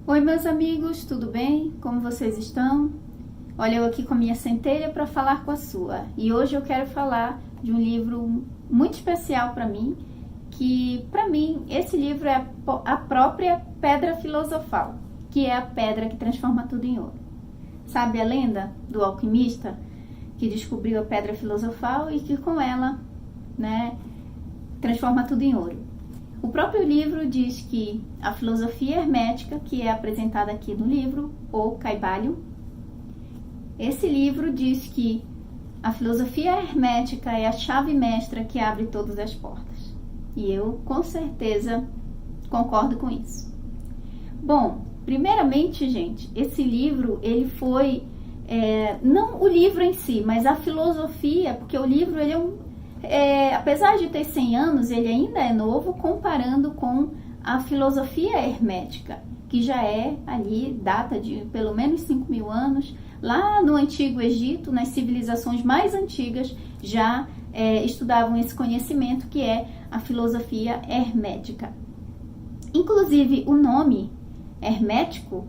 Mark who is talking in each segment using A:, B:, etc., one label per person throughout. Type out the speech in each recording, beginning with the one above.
A: Oi, meus amigos, tudo bem? Como vocês estão? Olha, eu aqui com a minha centelha para falar com a sua. E hoje eu quero falar de um livro muito especial para mim, que para mim esse livro é a própria pedra filosofal, que é a pedra que transforma tudo em ouro. Sabe a lenda do alquimista que descobriu a pedra filosofal e que com ela, transforma tudo em ouro? O próprio livro diz que a filosofia hermética, que é apresentada aqui no livro, ou Kybalion, esse livro diz que a filosofia hermética é a chave mestra que abre todas as portas. E eu, com certeza, concordo com isso. Bom, primeiramente, gente, esse livro, ele foi, não o livro em si, mas a filosofia, porque o livro, ele apesar de ter 100 anos, ele ainda é novo comparando com a filosofia hermética, que já é ali, data de pelo menos 5.000 anos, lá no Antigo Egito, nas civilizações mais antigas, já estudavam esse conhecimento que é a filosofia hermética. Inclusive, o nome hermético,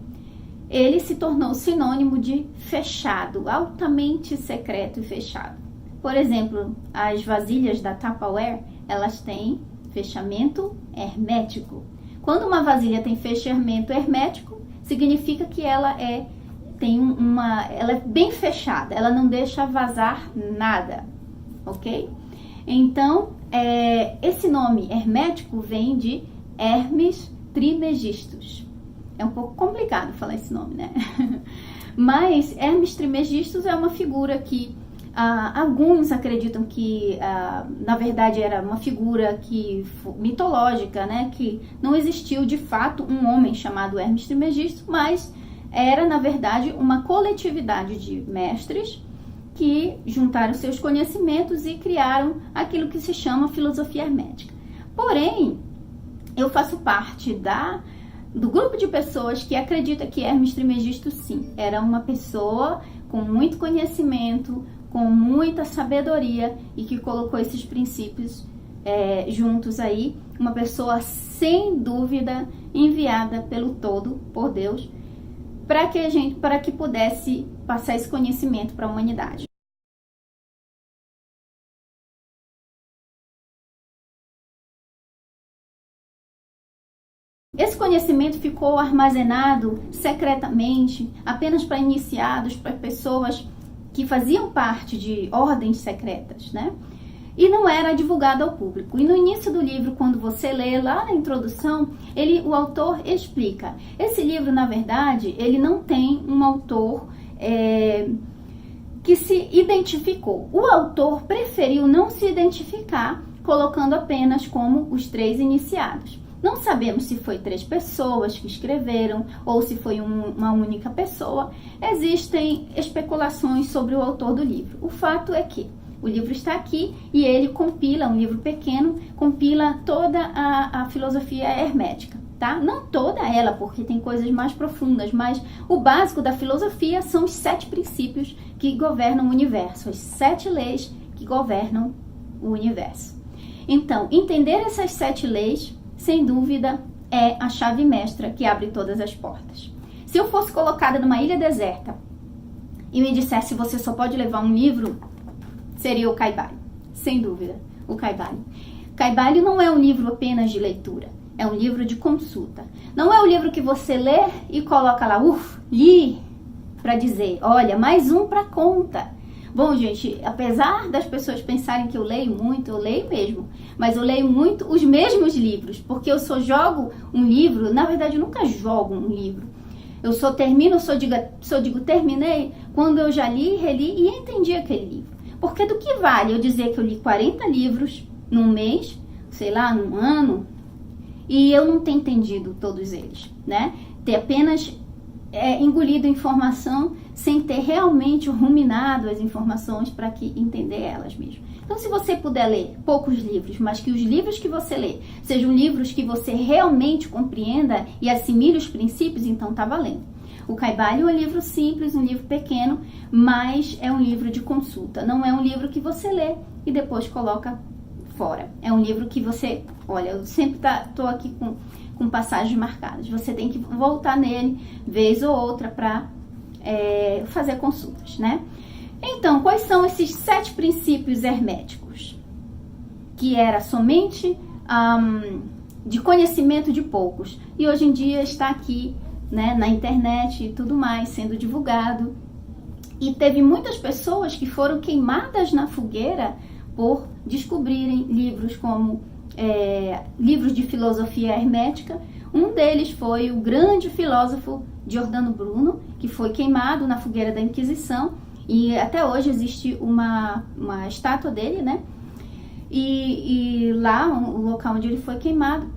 A: ele se tornou sinônimo de fechado, altamente secreto e fechado. Por exemplo, as vasilhas da Tupperware, elas têm fechamento hermético. Quando uma vasilha tem fechamento hermético, significa que ela é bem fechada, ela não deixa vazar nada, ok? Então, esse nome hermético vem de Hermes Trismegistus. É um pouco complicado falar esse nome, né? Mas Hermes Trismegistus é uma figura que alguns acreditam que, na verdade, era uma figura mitológica, né? Que não existiu, de fato, um homem chamado Hermes Trismegisto, mas era, na verdade, uma coletividade de mestres que juntaram seus conhecimentos e criaram aquilo que se chama filosofia hermética. Porém, eu faço parte do grupo de pessoas que acredita que Hermes Trismegisto, sim, era uma pessoa com muito conhecimento, com muita sabedoria e que colocou esses princípios juntos aí, uma pessoa sem dúvida enviada pelo todo, por Deus, para que pudesse passar esse conhecimento para a humanidade. Esse conhecimento ficou armazenado secretamente apenas para iniciados, para pessoas que faziam parte de ordens secretas, né? E não era divulgado ao público. E no início do livro, quando você lê lá na introdução, o autor explica. Esse livro, na verdade, ele não tem um autor que se identificou. O autor preferiu não se identificar, colocando apenas como os 3 iniciados. Não sabemos se foi 3 pessoas que escreveram ou se foi uma única pessoa. Existem especulações sobre o autor do livro. O fato é que o livro está aqui e ele compila, um livro pequeno, compila toda a filosofia hermética, tá? Não toda ela, porque tem coisas mais profundas, mas o básico da filosofia são os 7 princípios que governam o universo, as 7 leis que governam o universo. Então, entender essas 7 leis, sem dúvida, é a chave mestra que abre todas as portas. Se eu fosse colocada numa ilha deserta e me dissesse você só pode levar um livro, seria o Kybalion. Sem dúvida, o Kybalion. Kybalion não é um livro apenas de leitura, é um livro de consulta. Não é o livro que você lê e coloca lá, li, para dizer, olha, mais um para conta. Bom, gente, apesar das pessoas pensarem que eu leio muito, eu leio mesmo, mas eu leio muito os mesmos livros, porque eu só jogo um livro, na verdade eu nunca jogo um livro. Eu só termino, digo terminei, quando eu já li, reli e entendi aquele livro. Porque do que vale eu dizer que eu li 40 livros num mês, sei lá, num ano, e eu não ter entendido todos eles, né? Ter apenas engolido informação sem ter realmente ruminado as informações para entender elas mesmo. Então, se você puder ler poucos livros, mas que os livros que você lê sejam livros que você realmente compreenda e assimile os princípios, então tá valendo. O Kybalion é um livro simples, um livro pequeno, mas é um livro de consulta. Não é um livro que você lê e depois coloca fora. É um livro que você... Olha, eu sempre tô aqui com com passagens marcadas. Você tem que voltar nele vez ou outra para fazer consultas, né? Então, quais são esses 7 princípios herméticos? Que era somente de conhecimento de poucos. E hoje em dia está aqui, né, na internet e tudo mais, sendo divulgado. E teve muitas pessoas que foram queimadas na fogueira por descobrirem livros como livros de filosofia hermética. Um deles foi o grande filósofo Giordano Bruno, que foi queimado na fogueira da Inquisição, e até hoje existe uma estátua dele, né? E lá, o local onde ele foi queimado.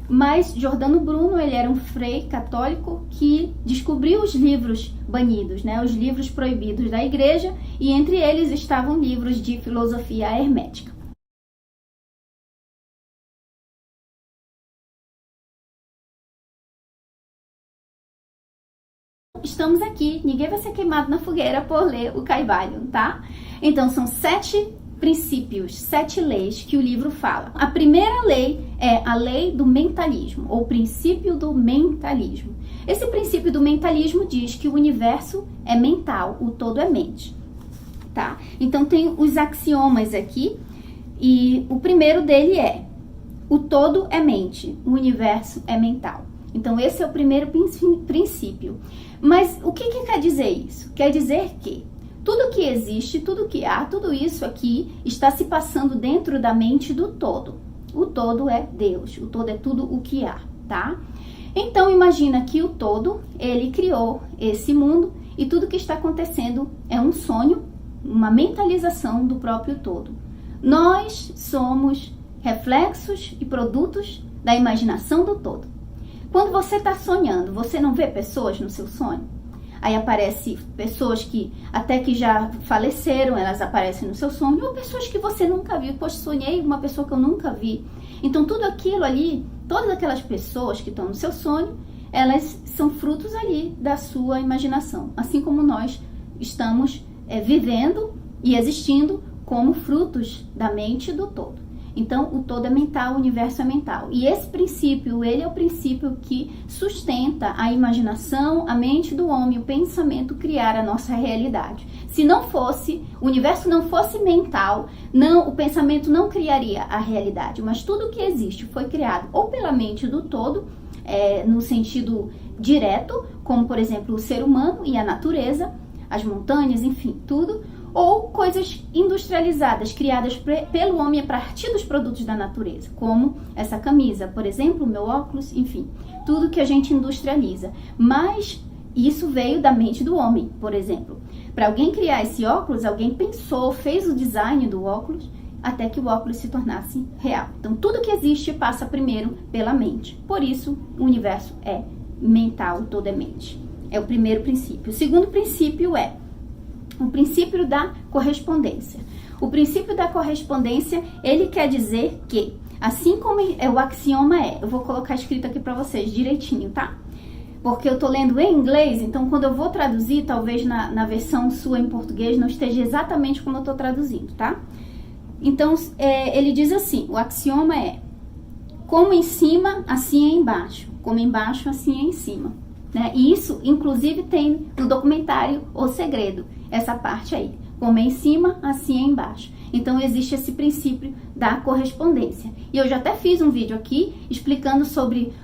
A: Mas Giordano Bruno, ele era um frei católico que descobriu os livros banidos, né? Os livros proibidos da igreja, e entre eles estavam livros de filosofia hermética. Estamos aqui, ninguém vai ser queimado na fogueira por ler o Kybalion, tá? Então, são 7 princípios, 7 leis que o livro fala. A primeira lei é a lei do mentalismo, ou princípio do mentalismo. Esse princípio do mentalismo diz que o universo é mental, o todo é mente, tá? Então, tem os axiomas aqui, e o primeiro dele é: o todo é mente, o universo é mental. Então, esse é o primeiro princípio. Mas o que quer dizer isso? Quer dizer que tudo que existe, tudo que há, tudo isso aqui está se passando dentro da mente do todo. O todo é Deus, o todo é tudo o que há, tá? Então, imagina que o todo, ele criou esse mundo, e tudo que está acontecendo é um sonho, uma mentalização do próprio todo. Nós somos reflexos e produtos da imaginação do todo. Quando você está sonhando, você não vê pessoas no seu sonho? Aí aparecem pessoas que até que já faleceram, elas aparecem no seu sonho, ou pessoas que você nunca viu. Poxa, sonhei com uma pessoa que eu nunca vi. Então, tudo aquilo ali, todas aquelas pessoas que estão no seu sonho, elas são frutos ali da sua imaginação. Assim como nós estamos vivendo e existindo como frutos da mente do todo. Então, o todo é mental, o universo é mental. E esse princípio, ele é o princípio que sustenta a imaginação, a mente do homem, o pensamento, criar a nossa realidade. Se não fosse, o universo não fosse mental, o pensamento não criaria a realidade. Mas tudo que existe foi criado ou pela mente do todo, no sentido direto, como, por exemplo, o ser humano e a natureza, as montanhas, enfim, tudo, ou coisas industrializadas, criadas pelo homem a partir dos produtos da natureza, como essa camisa, por exemplo, o meu óculos, enfim, tudo que a gente industrializa. Mas isso veio da mente do homem, por exemplo. Para alguém criar esse óculos, alguém pensou, fez o design do óculos, até que o óculos se tornasse real. Então, tudo que existe passa primeiro pela mente. Por isso, o universo é mental, todo é mente. É o primeiro princípio. O segundo princípio é o princípio da correspondência. O princípio da correspondência, ele quer dizer que, assim como o axioma eu vou colocar escrito aqui para vocês direitinho, tá? Porque eu tô lendo em inglês, então quando eu vou traduzir, talvez na versão sua em português não esteja exatamente como eu tô traduzindo, tá? Então, ele diz assim, o axioma é: como em cima, assim é embaixo. Como embaixo, assim é em cima. Né? E isso, inclusive, tem no documentário O Segredo, essa parte aí. Como é em cima, assim é embaixo. Então, existe esse princípio da correspondência. E eu já até fiz um vídeo aqui explicando sobre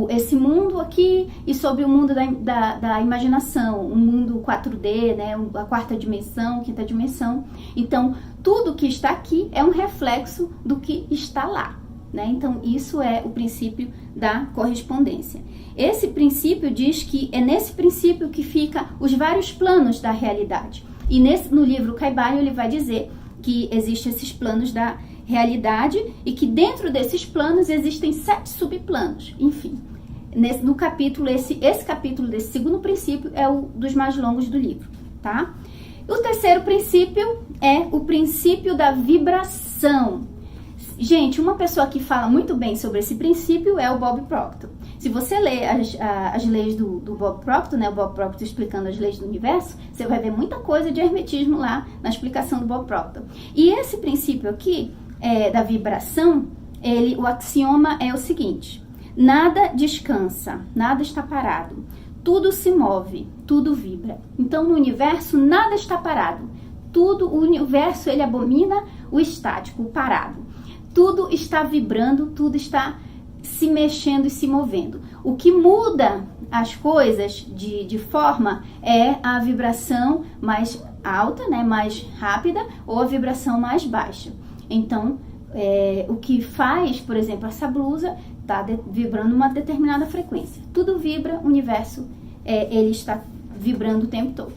A: esse mundo aqui e sobre o mundo da imaginação, o mundo 4D, né? A quarta dimensão, quinta dimensão. Então, tudo que está aqui é um reflexo do que está lá. Né? Então, isso é o princípio da correspondência. Esse princípio diz que é nesse princípio que fica os vários planos da realidade. E no livro Kybalion ele vai dizer que existem esses planos da realidade e que dentro desses planos existem 7 subplanos. Enfim, no capítulo, esse capítulo desse segundo princípio é o dos mais longos do livro, tá? O terceiro princípio é o princípio da vibração. Gente, uma pessoa que fala muito bem sobre esse princípio é o Bob Proctor. Se você ler as leis do Bob Proctor, né, o Bob Proctor explicando as leis do universo, você vai ver muita coisa de hermetismo lá na explicação do Bob Proctor. E esse princípio aqui, da vibração, o axioma é o seguinte: Nada descansa, nada está parado. Tudo se move, tudo vibra. Então, no universo, nada está parado. O universo, ele abomina o estático, o parado. Tudo está vibrando, tudo está se mexendo e se movendo. O que muda as coisas de forma é a vibração mais alta, né, mais rápida, ou a vibração mais baixa. Então, o que faz, por exemplo, essa blusa está vibrando uma determinada frequência. Tudo vibra, o universo, ele está vibrando o tempo todo.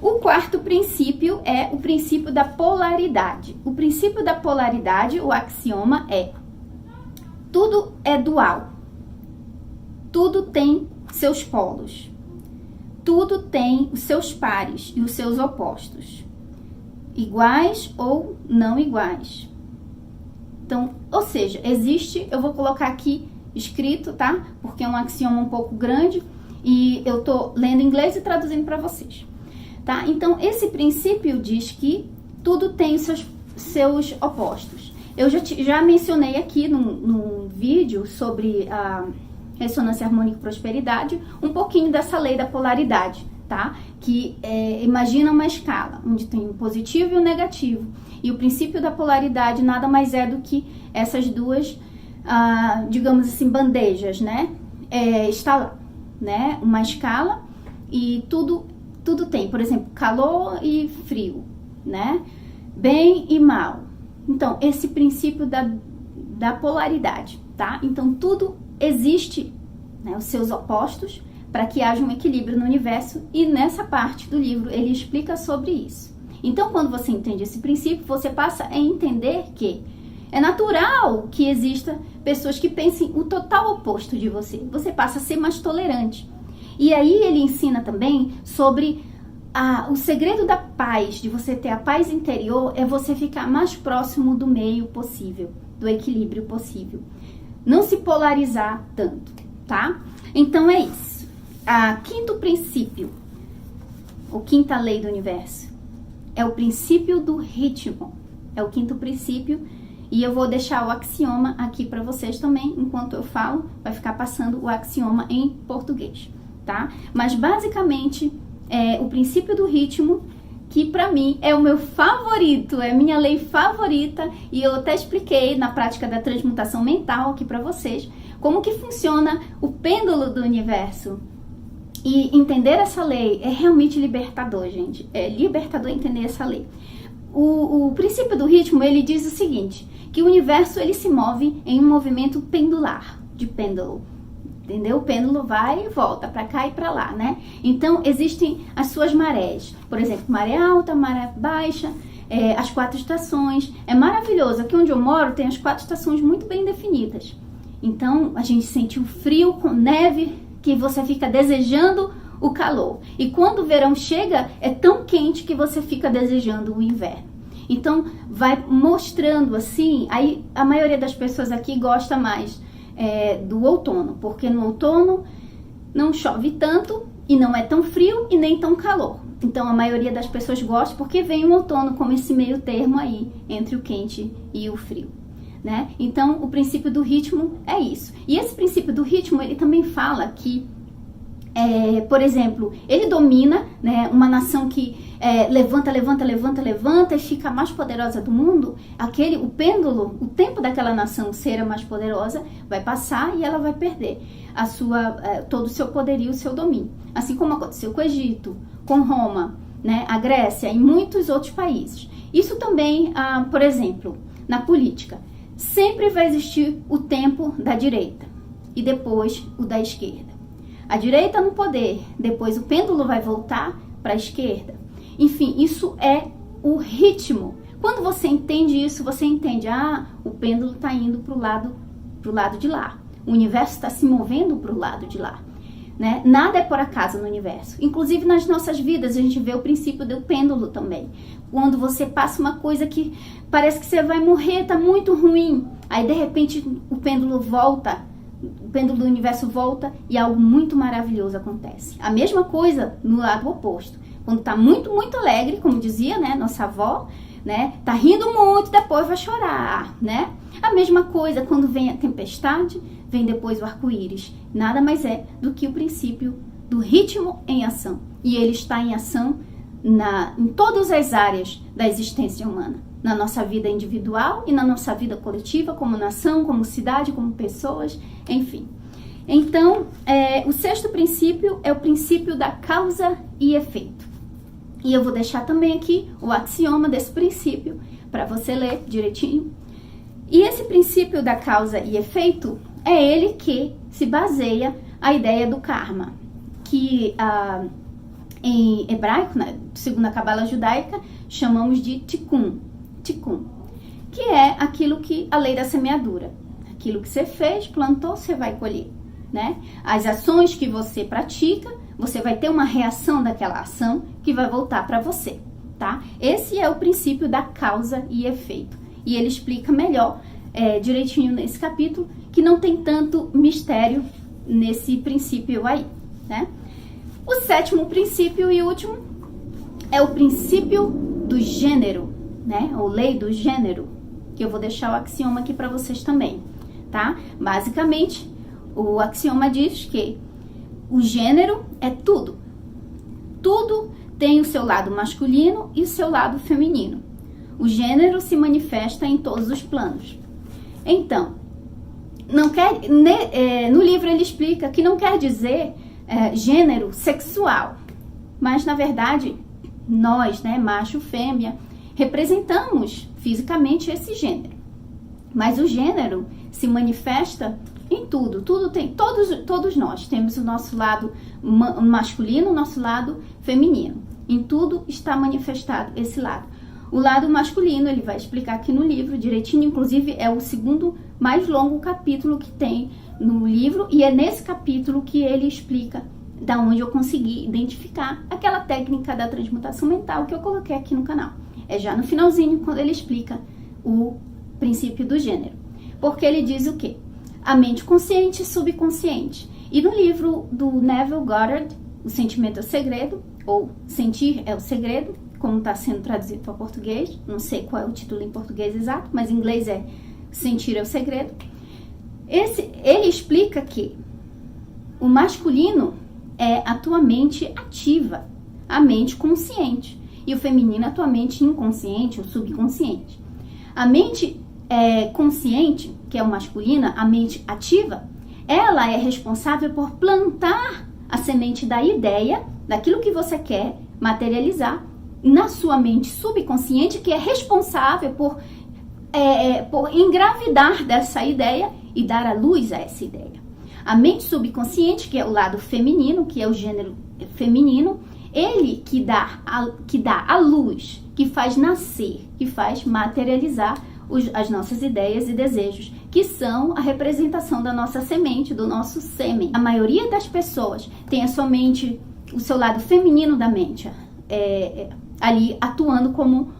A: O quarto princípio é o princípio da polaridade. O princípio da polaridade, o axioma é: tudo é dual. Tudo tem seus polos. Tudo tem os seus pares e os seus opostos. Iguais ou não iguais. Então, ou seja, existe, eu vou colocar aqui escrito, tá? Porque é um axioma um pouco grande e eu tô lendo em inglês e traduzindo para vocês, tá? Então, esse princípio diz que tudo tem seus opostos. Eu já mencionei aqui num vídeo sobre a ressonância harmônica e prosperidade um pouquinho dessa lei da polaridade, tá? Que imagina uma escala onde tem o positivo e o negativo. E o princípio da polaridade nada mais é do que essas duas, digamos assim, bandejas, né? Está lá, né? Uma escala e tudo tem, por exemplo, calor e frio, né? Bem e mal. Então, esse princípio da polaridade, tá? Então, tudo existe, né, os seus opostos, para que haja um equilíbrio no universo, e nessa parte do livro ele explica sobre isso. Então, quando você entende esse princípio, você passa a entender que é natural que exista pessoas que pensem o total oposto de você. Você passa a ser mais tolerante. E aí ele ensina também sobre o segredo da paz, de você ter a paz interior, é você ficar mais próximo do meio possível, do equilíbrio possível. Não se polarizar tanto, tá? Então é isso. Quinto princípio, ou quinta lei do universo, é o princípio do ritmo. É o quinto princípio, e eu vou deixar o axioma aqui para vocês também, enquanto eu falo, vai ficar passando o axioma em português, tá? Mas basicamente é o princípio do ritmo, que para mim é o meu favorito, é a minha lei favorita, e eu até expliquei na prática da transmutação mental aqui para vocês como que funciona o pêndulo do universo. E entender essa lei é realmente libertador, gente. É libertador entender essa lei. O princípio do ritmo, ele diz o seguinte, que o universo ele se move em um movimento pendular, de pêndulo. Entendeu? O pêndulo vai e volta para cá e para lá, né? Então, existem as suas marés. Por exemplo, maré alta, maré baixa, as 4 estações. É maravilhoso. Aqui onde eu moro tem as 4 estações muito bem definidas. Então, a gente sente um frio com neve, que você fica desejando o calor. E quando o verão chega, é tão quente que você fica desejando o inverno. Então, vai mostrando assim, aí a maioria das pessoas aqui gosta mais do outono, porque no outono não chove tanto e não é tão frio e nem tão calor. Então, a maioria das pessoas gosta porque vem o outono como esse meio termo aí entre o quente e o frio. Né? Então, o princípio do ritmo é isso. E esse princípio do ritmo, ele também fala que, por exemplo, ele domina, né, uma nação que levanta e fica a mais poderosa do mundo. O pêndulo, o tempo daquela nação ser a mais poderosa vai passar e ela vai perder todo o seu poderio, o seu domínio. Assim como aconteceu com o Egito, com Roma, né, a Grécia e muitos outros países. Isso também, por exemplo, na política. Sempre vai existir o tempo da direita e depois o da esquerda. A direita no poder, depois o pêndulo vai voltar para a esquerda. Enfim, isso é o ritmo. Quando você entende isso, você entende, o pêndulo está indo para o lado de lá. O universo está se movendo para o lado de lá. Né? Nada é por acaso no universo. Inclusive nas nossas vidas a gente vê o princípio do pêndulo também. Quando você passa uma coisa que parece que você vai morrer, tá muito ruim, aí de repente o pêndulo volta, o pêndulo do universo volta e algo muito maravilhoso acontece. A mesma coisa no lado oposto. Quando tá muito, muito alegre, como dizia, né, nossa avó, né, tá rindo muito, depois vai chorar, né? A mesma coisa quando vem a tempestade, vem depois o arco-íris. Nada mais é do que o princípio do ritmo em ação. E ele está em ação em todas as áreas da existência humana. Na nossa vida individual e na nossa vida coletiva, como nação, como cidade, como pessoas, enfim. Então, o sexto princípio é o princípio da causa e efeito. E eu vou deixar também aqui o axioma desse princípio para você ler direitinho. E esse princípio da causa e efeito é ele que se baseia a ideia do karma, que em hebraico, né, segundo a Cabala judaica, chamamos de tikkun, que é aquilo que a lei da semeadura. Aquilo que você fez, plantou, você vai colher, né? As ações que você pratica, você vai ter uma reação daquela ação que vai voltar para você, tá? Esse é o princípio da causa e efeito. E ele explica melhor, direitinho nesse capítulo, que não tem tanto mistério nesse princípio aí, né? O sétimo princípio e último é o princípio do gênero, né? Ou lei do gênero, que eu vou deixar o axioma aqui para vocês também, tá? Basicamente, o axioma diz que o gênero é tudo. Tudo tem o seu lado masculino e o seu lado feminino. O gênero se manifesta em todos os planos. Então, no livro ele explica que não quer dizer gênero sexual, mas na verdade nós, né, macho, fêmea, representamos fisicamente esse gênero. Mas o gênero se manifesta em tudo. Todos nós temos o nosso lado masculino, o nosso lado feminino. Em tudo está manifestado esse lado. O lado masculino, ele vai explicar aqui no livro direitinho, inclusive é o segundo mais longo capítulo que tem no livro, e é nesse capítulo que ele explica da onde eu consegui identificar aquela técnica da transmutação mental que eu coloquei aqui no canal. É já no finalzinho, quando ele explica o princípio do gênero. Porque ele diz o quê? A mente consciente e subconsciente. E no livro do Neville Goddard, O Sentimento é o Segredo, ou Sentir é o Segredo, como está sendo traduzido para português, não sei qual é o título em português exato, mas em inglês é Sentir é o Segredo. Ele explica que o masculino é a tua mente ativa, a mente consciente, e o feminino é a tua mente inconsciente ou subconsciente. A mente consciente, que é o masculina, a mente ativa, ela é responsável por plantar a semente da ideia, daquilo que você quer materializar, na sua mente subconsciente, que é responsável por engravidar dessa ideia e dar à luz a essa ideia. A mente subconsciente, que é o lado feminino, que é o gênero feminino, ele que dá a luz, que faz nascer, que faz materializar as nossas ideias e desejos, que são a representação da nossa semente, do nosso sêmen. A maioria das pessoas tem a sua mente, o seu lado feminino da mente, ali atuando como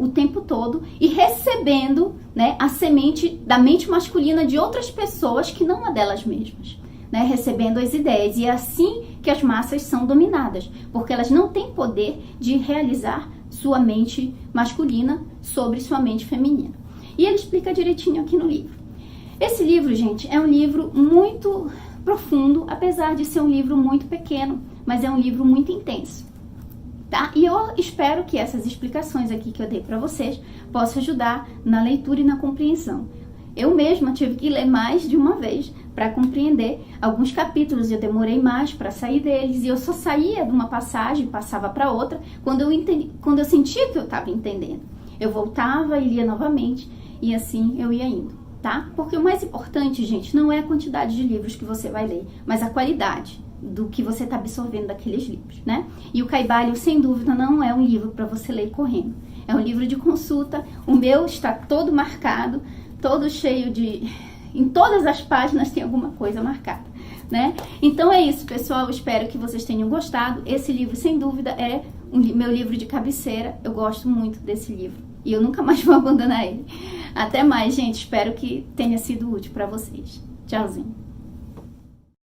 A: o tempo todo e recebendo, né, a semente da mente masculina de outras pessoas que não a delas mesmas, né, recebendo as ideias. E é assim que as massas são dominadas, porque elas não têm poder de realizar sua mente masculina sobre sua mente feminina. E ele explica direitinho aqui no livro. Esse livro, gente, é um livro muito profundo, apesar de ser um livro muito pequeno, mas é um livro muito intenso. Tá? E eu espero que essas explicações aqui que eu dei para vocês possam ajudar na leitura e na compreensão. Eu mesma tive que ler mais de uma vez para compreender alguns capítulos. Eu demorei mais para sair deles e eu só saía de uma passagem, passava para outra, quando eu sentia que eu estava entendendo. Eu voltava e lia novamente e assim eu ia indo, tá? Porque o mais importante, gente, não é a quantidade de livros que você vai ler, mas a qualidade do que você está absorvendo daqueles livros, né? E o Caibalho, sem dúvida, não é um livro para você ler correndo. É um livro de consulta. O meu está todo marcado, todo cheio de... Em todas as páginas tem alguma coisa marcada, né? Então é isso, pessoal. Eu espero que vocês tenham gostado. Esse livro, sem dúvida, é meu livro de cabeceira. Eu gosto muito desse livro e eu nunca mais vou abandonar ele. Até mais, gente. Espero que tenha sido útil para vocês. Tchauzinho.